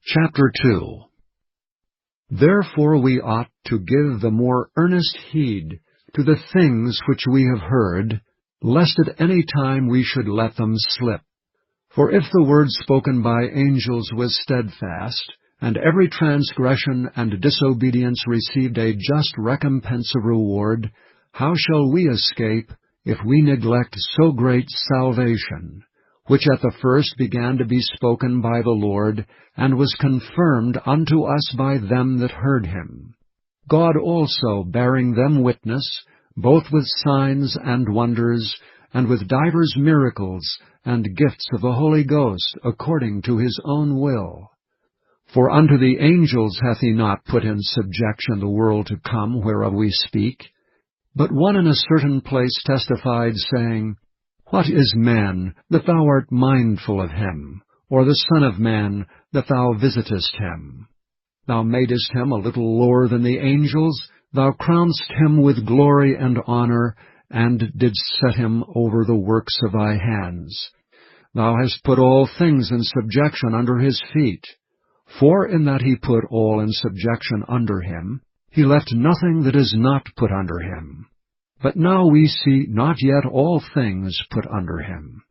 Chapter 2. Therefore we ought to give the more earnest heed to the things which we have heard, lest at any time we should let them slip. For if the word spoken by angels was steadfast, and every transgression and disobedience received a just recompense of reward, how shall we escape if we neglect so great salvation, which at the first began to be spoken by the Lord, and was confirmed unto us by them that heard him? God also bearing them witness, both with signs and wonders, and with divers miracles, and gifts of the Holy Ghost, according to his own will. For unto the angels hath he not put in subjection the world to come, whereof we speak. But one in a certain place testified, saying, What is man, that thou art mindful of him? Or the Son of man, that thou visitest him? Thou madest him a little lower than the angels, thou crownedst him with glory and honor, and didst set him over the works of thy hands. Thou hast put all things in subjection under his feet. For in that he put all in subjection under him, he left nothing that is not put under him. But now we see not yet all things put under him.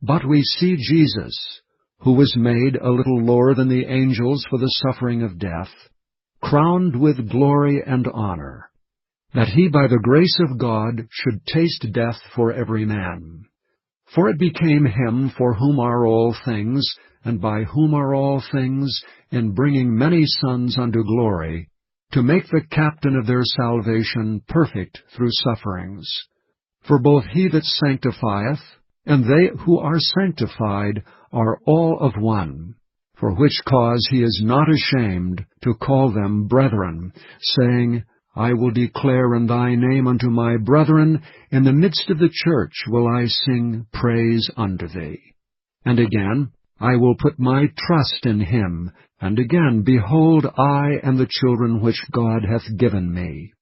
But we see Jesus, who was made a little lower than the angels for the suffering of death, crowned with glory and honor, that he by the grace of God should taste death for every man. For it became him for whom are all things, and by whom are all things, in bringing many sons unto glory, to make the captain of their salvation perfect through sufferings. For both he that sanctifieth, and they who are sanctified, are all of one, for which cause he is not ashamed to call them brethren, saying, I will declare in thy name unto my brethren, in the midst of the church will I sing praise unto thee. And again, I will put my trust in him, and again, behold, I and the children which God hath given me.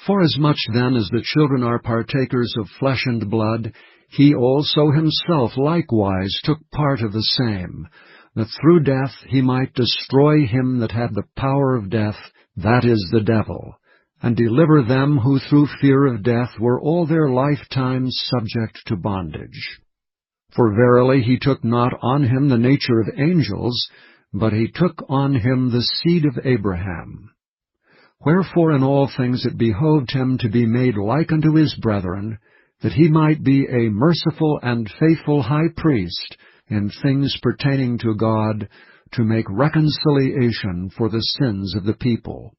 Forasmuch then as the children are partakers of flesh and blood, he also himself likewise took part of the same, that through death he might destroy him that had the power of death, that is, the devil, and deliver them who through fear of death were all their lifetimes subject to bondage. For verily he took not on him the nature of angels, but he took on him the seed of Abraham. Wherefore in all things it behoved him to be made like unto his brethren, that he might be a merciful and faithful high priest in things pertaining to God, to make reconciliation for the sins of the people.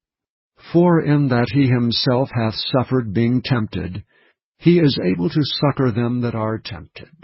For in that he himself hath suffered being tempted, he is able to succor them that are tempted.